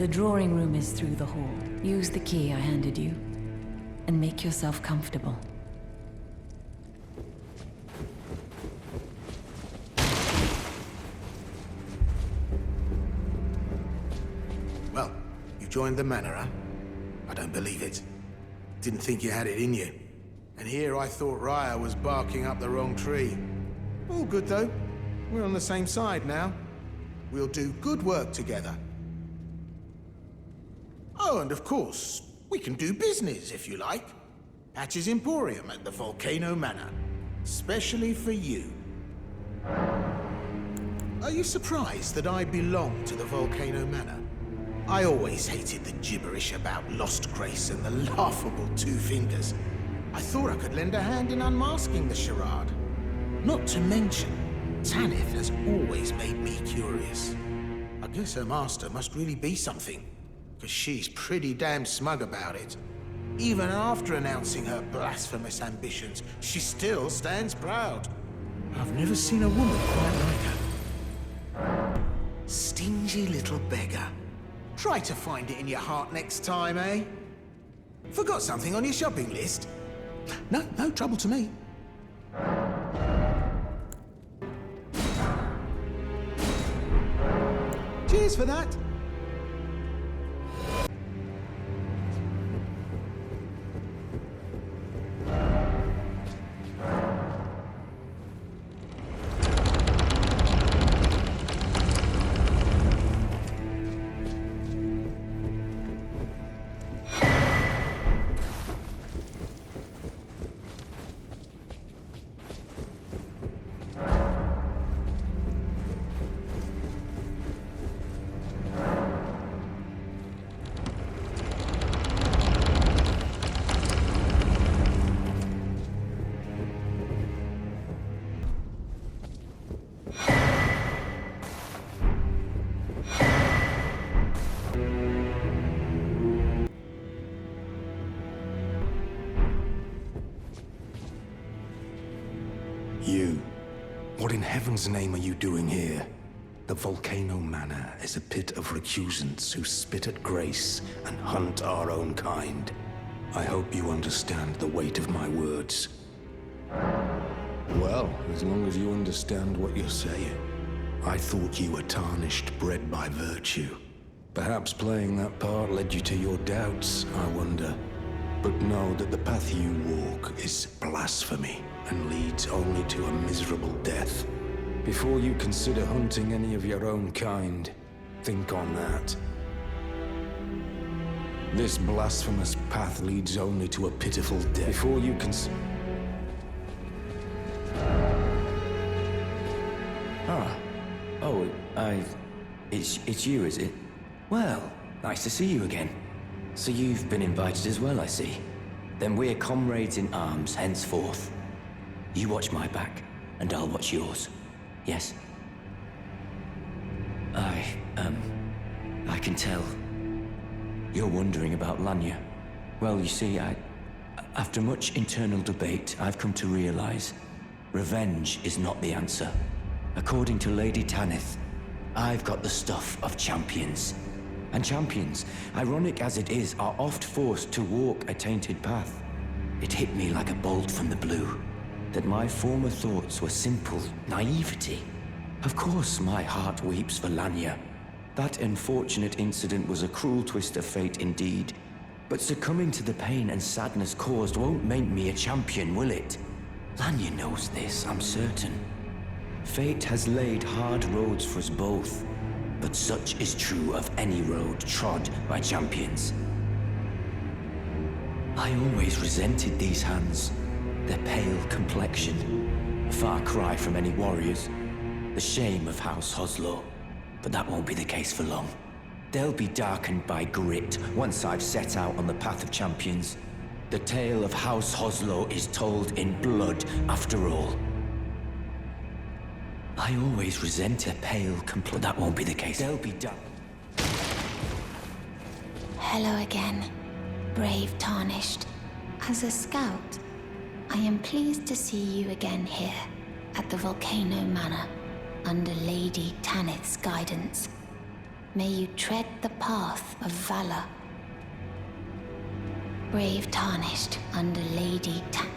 The drawing room is through the hall. Use the key I handed you, and make yourself comfortable. Well, you joined the Manor, huh? I don't believe it. Didn't think you had it in you. And here I thought Raya was barking up the wrong tree. All good, though. We're on the same side now. We'll do good work together. Oh, and of course, we can do business, if you like. Patch's Emporium at the Volcano Manor. Especially for you. Are you surprised that I belong to the Volcano Manor? I always hated the gibberish about Lost Grace and the laughable Two Fingers. I thought I could lend a hand in unmasking the charade. Not to mention, Tanith has always made me curious. I guess her master must really be something, because she's pretty damn smug about it. Even after announcing her blasphemous ambitions, she still stands proud. I've never seen a woman quite like her. Stingy little beggar. Try to find it in your heart next time, eh? Forgot something on your shopping list? No trouble to me. Cheers for that. You. What in heaven's name are you doing here? The Volcano Manor is a pit of recusants who spit at grace and hunt our own kind. I hope you understand the weight of my words. Well, as long as you understand what you're saying. I thought you were tarnished, bred by virtue. Perhaps playing that part led you to your doubts, I wonder. But know that the path you walk is blasphemy and leads only to a miserable death. Before you consider hunting any of your own kind, think on that. This blasphemous path leads only to a pitiful death. Before you It's you, is it? Well, nice to see you again. So you've been invited as well, I see. Then we're comrades in arms henceforth. You watch my back, and I'll watch yours. Yes? I can tell. You're wondering about Lanya. Well, you see, after much internal debate, I've come to realize revenge is not the answer. According to Lady Tanith, I've got the stuff of champions. And champions, ironic as it is, are oft forced to walk a tainted path. It hit me like a bolt from the blue, that my former thoughts were simple naivety. Of course my heart weeps for Lanya. That unfortunate incident was a cruel twist of fate indeed. But succumbing to the pain and sadness caused won't make me a champion, will it? Lanya knows this, I'm certain. Fate has laid hard roads for us both, but such is true of any road trod by champions. I always resented these hands, their pale complexion, a far cry from any warriors, the shame of House Hoslow, but that won't be the case for long. They'll be darkened by grit once I've set out on the path of champions. The tale of House Hoslow is told in blood after all. I always resent a pale but that won't be the case. They'll be done. Hello again, brave Tarnished. As a scout, I am pleased to see you again here at the Volcano Manor, under Lady Tanith's guidance. may you tread the path of valor. Brave tarnished under Lady Ta...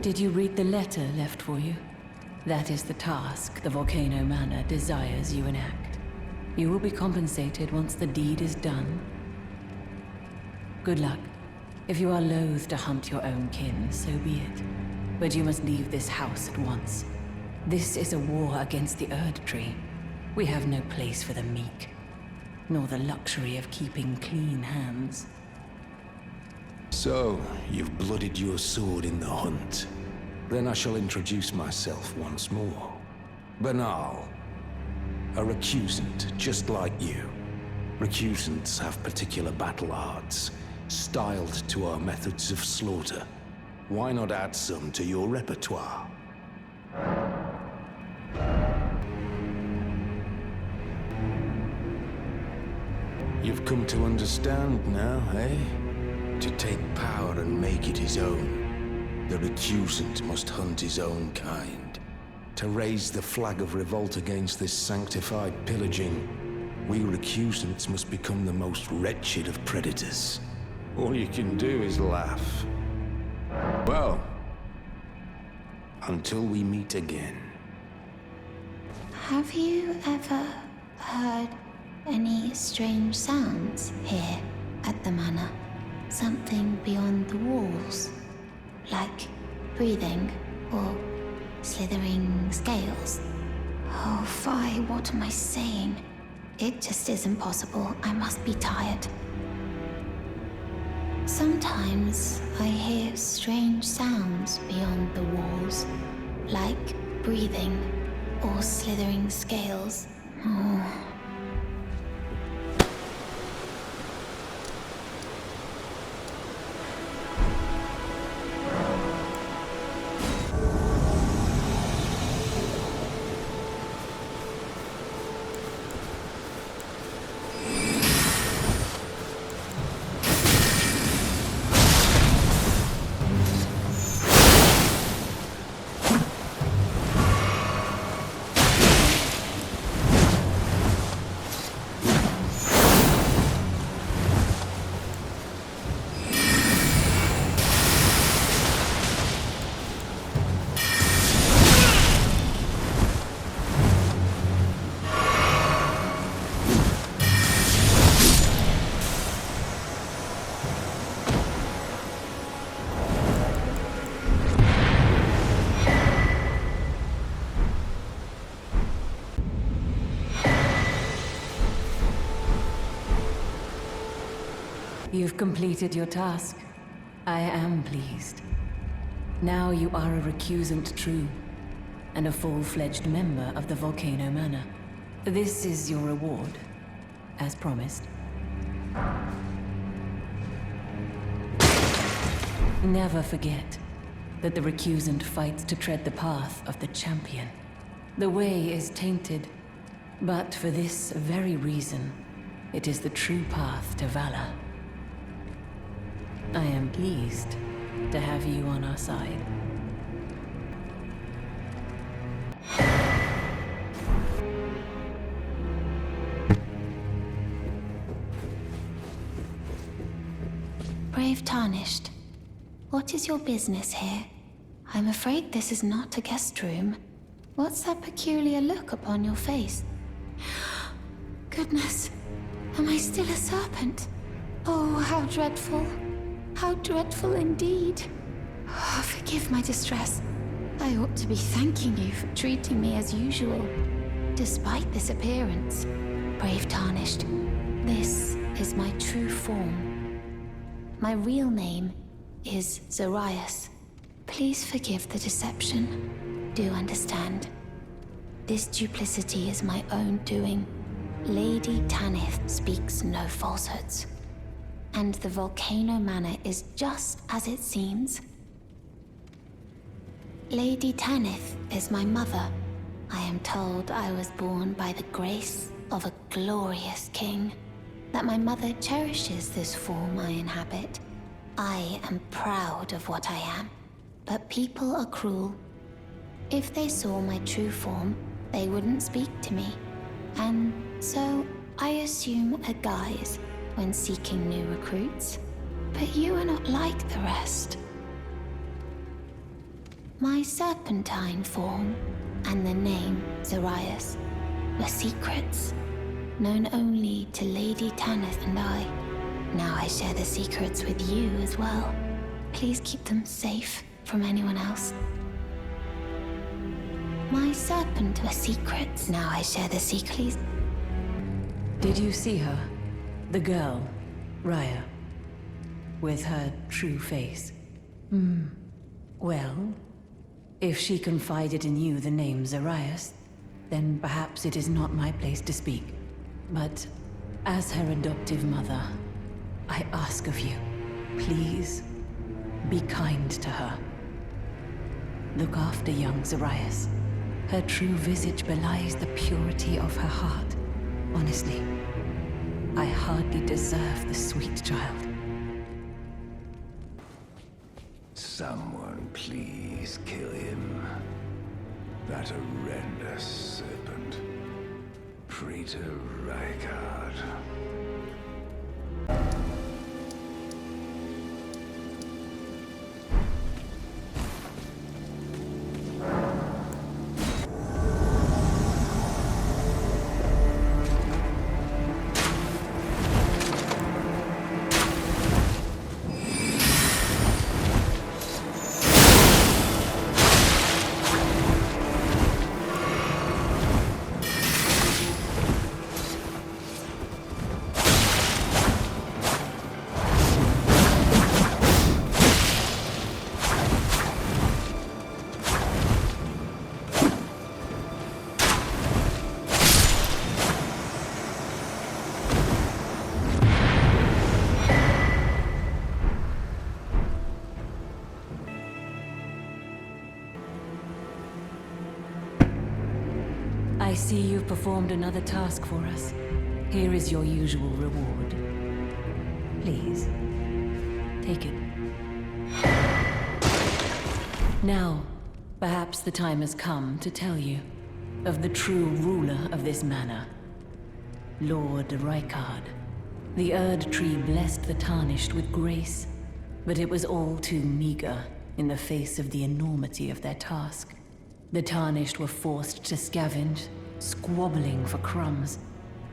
Did you read the letter left for you? That is the task the Volcano Manor desires you enact. You will be compensated once the deed is done. Good luck. If you are loath to hunt your own kin, so be it. But you must leave this house at once. This is a war against the Erd Tree. We have no place for the meek, nor the luxury of keeping clean hands. So, you've blooded your sword in the hunt. Then I shall introduce myself once more. Bernahl. A recusant, just like you. Recusants have particular battle arts, styled to our methods of slaughter. Why not add some to your repertoire? You've come to understand now, eh? To take power and make it his own, the recusant must hunt his own kind. To raise the flag of revolt against this sanctified pillaging, we recusants must become the most wretched of predators. All you can do is laugh. Well, until we meet again. Have you ever heard any strange sounds here at the manor? Something beyond the walls, like breathing or slithering scales. Oh, fie, what am I saying? It just isn't possible. I must be tired. Sometimes I hear strange sounds beyond the walls, like breathing or slithering scales. Oh. You've completed your task. I am pleased. Now you are a recusant true, and a full-fledged member of the Volcano Manor. This is your reward, as promised. Never forget that the recusant fights to tread the path of the champion. The way is tainted, but for this very reason, it is the true path to valor. I am pleased to have you on our side. Brave Tarnished, what is your business here? I'm afraid this is not a guest room. What's that peculiar look upon your face? Goodness, am I still a serpent? Oh, how dreadful. How dreadful indeed. Oh, forgive my distress. I ought to be thanking you for treating me as usual. Despite this appearance, brave Tarnished, this is my true form. My real name is Zarias. Please forgive the deception. Do understand. This duplicity is my own doing. Lady Tanith speaks no falsehoods. And the Volcano Manor is just as it seems. Lady Tanith is my mother. I am told I was born by the grace of a glorious king. That my mother cherishes this form I inhabit. I am proud of what I am. But people are cruel. If they saw my true form, they wouldn't speak to me. And so I assume a guise when seeking new recruits. But you are not like the rest. My serpentine form and the name Zarias were secrets, known only to Lady Tanith and I. Now I share the secrets with you as well. Please keep them safe from anyone else. My serpent were secrets. Now I share the secrets. Did you see her? The girl, Raya, with her true face. Well, if she confided in you the name Zarias, then perhaps it is not my place to speak. But as her adoptive mother, I ask of you, please be kind to her. Look after young Zarias. Her true visage belies the purity of her heart. Honestly, I hardly deserve the sweet child. Someone please kill him. That horrendous serpent. Praetor Rykard. I see you've performed another task for us. Here is your usual reward. Please, take it. Now, perhaps the time has come to tell you of the true ruler of this manor, Lord Rykard. The Erd Tree blessed the Tarnished with grace, but it was all too meager in the face of the enormity of their task. The Tarnished were forced to scavenge, squabbling for crumbs,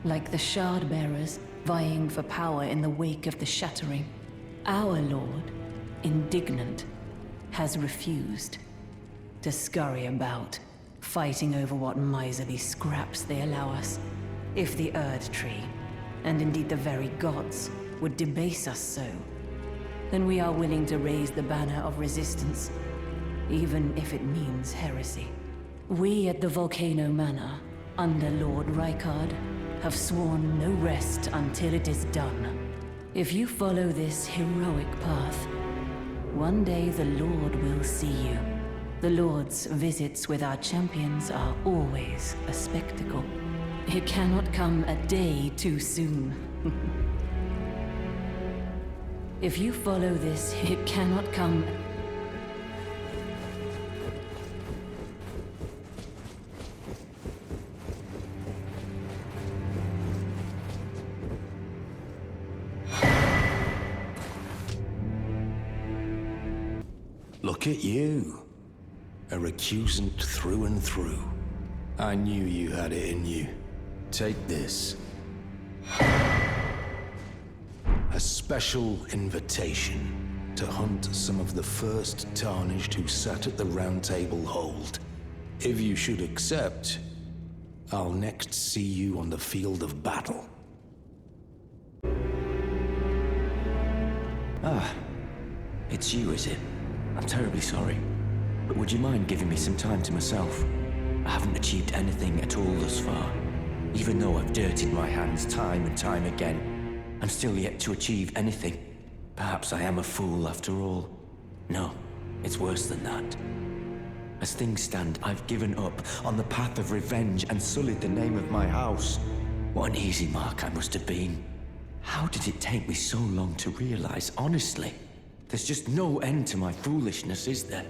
like the Shard-bearers vying for power in the wake of the Shattering. Our Lord, indignant, has refused to scurry about, fighting over what miserly scraps they allow us. If the Erd Tree, and indeed the very gods, would debase us so, then we are willing to raise the banner of resistance, even if it means heresy. We at the Volcano Manor, under Lord Rykard, have sworn no rest until it is done. If you follow this heroic path, one day the Lord will see you. The Lord's visits with our champions are always a spectacle. It cannot come a day too soon. If you follow this, it cannot come... Look at you. A recusant through and through. I knew you had it in you. Take this. A special invitation to hunt some of the first Tarnished who sat at the Round Table hold. If you should accept, I'll next see you on the field of battle. Ah, it's you, is it? I'm terribly sorry. But would you mind giving me some time to myself? I haven't achieved anything at all thus far. Even though I've dirtied my hands time and time again, I'm still yet to achieve anything. Perhaps I am a fool after all. No, it's worse than that. As things stand, I've given up on the path of revenge and sullied the name of my house. What an easy mark I must have been. How did it take me so long to realize, honestly? There's just no end to my foolishness, is there?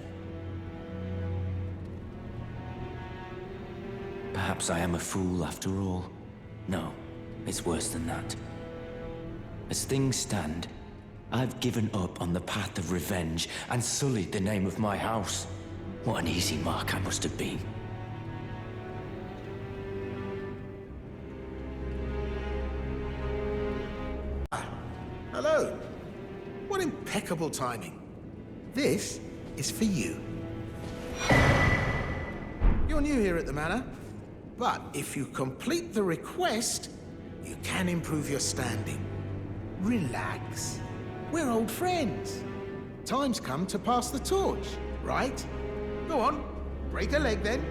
Perhaps I am a fool after all. No, it's worse than that. As things stand, I've given up on the path of revenge and sullied the name of my house. What an easy mark I must have been. Hello. What impeccable timing. This is for you. You're new here at the Manor, but if you complete the request, you can improve your standing. Relax. We're old friends. Time's come to pass the torch, right? Go on, break a leg then.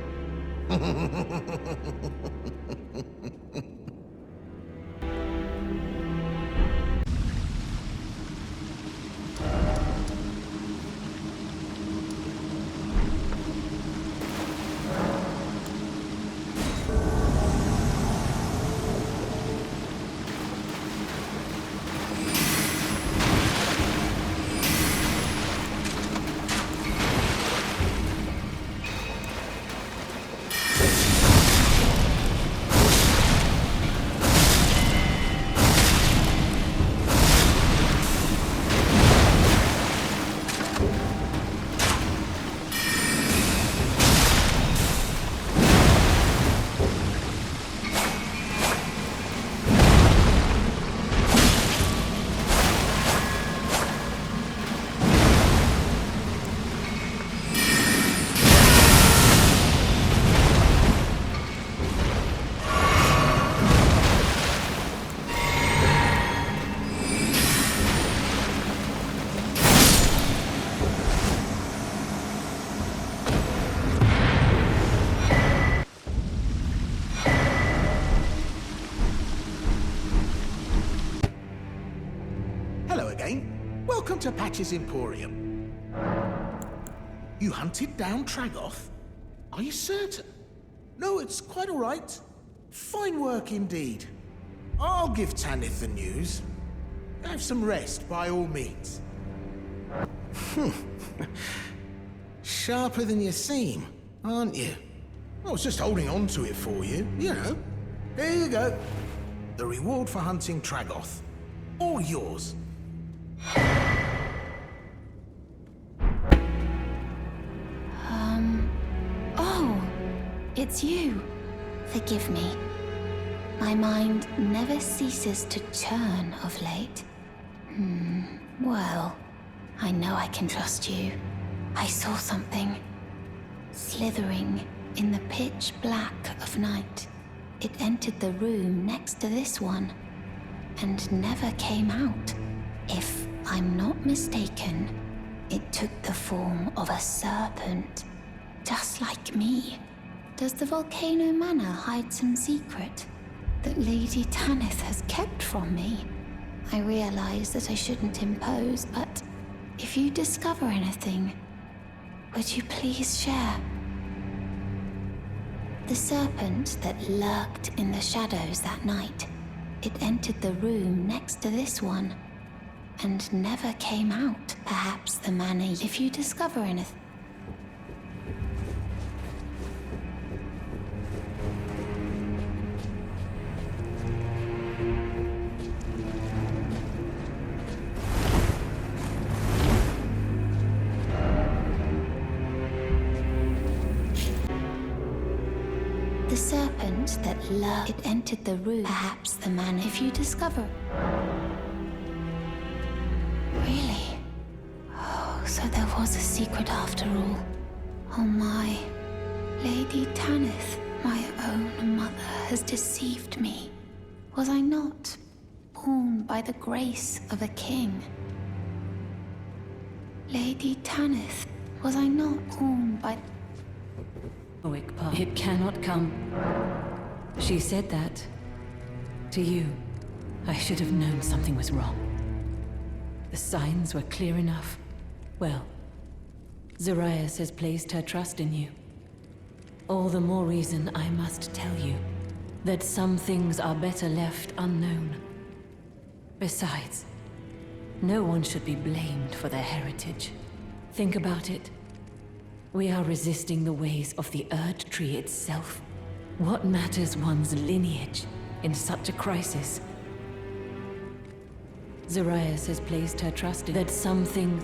Welcome to Patch's Emporium. You hunted down Tragoth? Are you certain? No, it's quite all right. Fine work indeed. I'll give Tanith the news. Have some rest, by all means. Sharper than you seem, aren't you? I was just holding on to it for you, you know. There you go. The reward for hunting Tragoth. All yours. Oh, it's you. Forgive me. My mind never ceases to churn of late. Well, I know I can trust you. I saw something slithering in the pitch black of night. It entered the room next to this one and never came out. If I'm not mistaken, it took the form of a serpent, just like me. Does the Volcano Manor hide some secret that Lady Tanith has kept from me? I realize that I shouldn't impose, but if you discover anything, would you please share? The serpent that lurked in the shadows that night, it entered the room next to this one and never came out. Perhaps the manor, if you discover anything. The serpent that lurked, it entered the room. Perhaps the manor. If you discover... Really? Oh, so there was a secret after all. Oh my. Lady Tanith, my own mother, has deceived me. Was I not born by the grace of a king? Lady Tanith, was I not born by... It cannot come. She said that to you. I should have known something was wrong. The signs were clear enough. Well, Zarias has placed her trust in you. All the more reason I must tell you that some things are better left unknown. Besides, no one should be blamed for their heritage. Think about it. We are resisting the ways of the Erd Tree itself. What matters one's lineage in such a crisis? Zarias has placed her trust in that some things...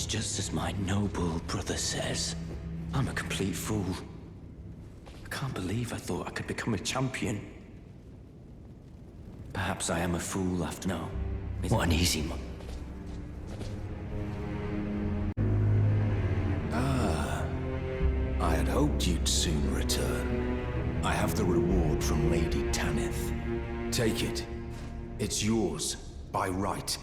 Just as my noble brother says, I'm a complete fool. I can't believe I thought I could become a champion. Perhaps I am a fool after all. What an easy one. I had hoped you'd soon return. I have the reward from Lady Tanith. Take it. It's yours, by right.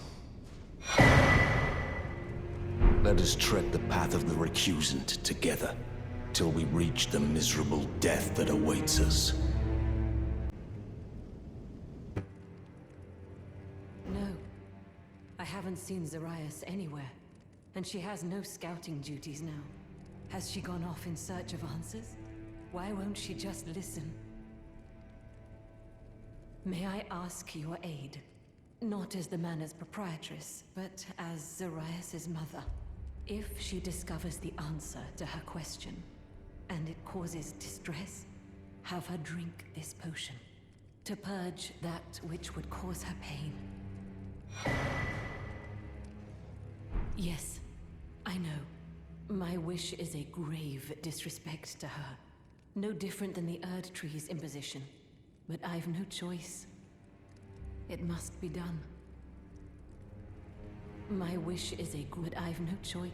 Let us tread the path of the recusant together, till we reach the miserable death that awaits us. No. I haven't seen Zarias anywhere. And she has no scouting duties now. Has she gone off in search of answers? Why won't she just listen? May I ask your aid? Not as the manor's proprietress, but as Zarias' mother. If she discovers the answer to her question, and it causes distress, have her drink this potion, to purge that which would cause her pain. Yes, I know. My wish is a grave disrespect to her. No different than the Erd Tree's imposition. But I've no choice. It must be done. My wish is a good... I've no choice.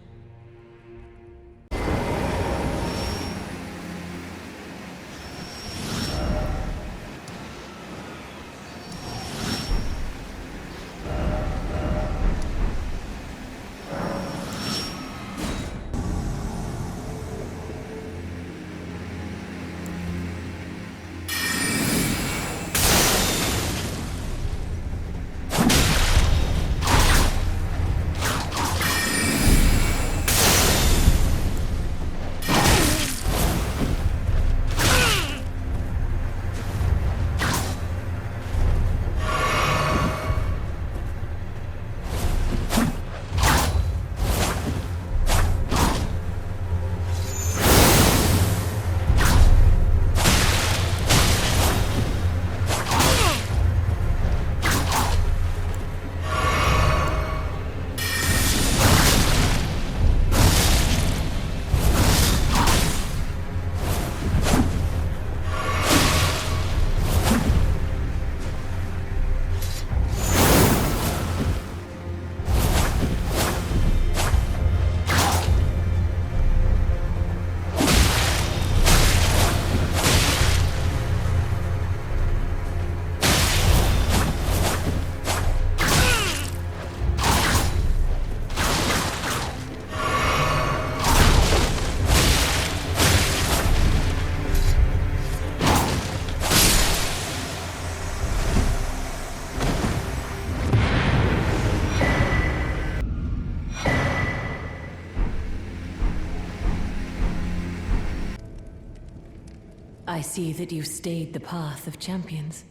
I see that you stayed the path of champions.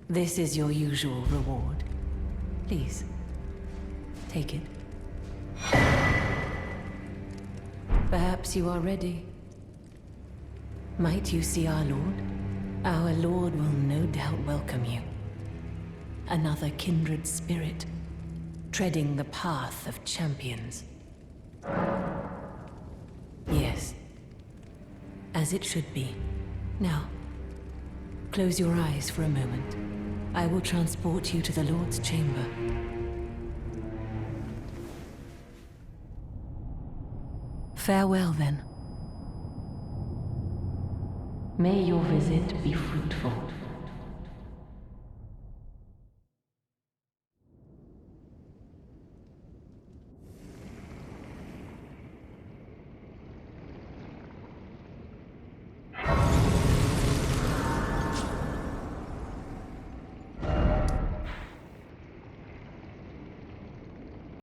This is your usual reward. Please, take it. Perhaps you are ready. Might you see our Lord? Our Lord will no doubt welcome you. Another kindred spirit, treading the path of champions. Yes, as it should be. Now, close your eyes for a moment. I will transport you to the Lord's chamber. Farewell, then. May your visit be fruitful.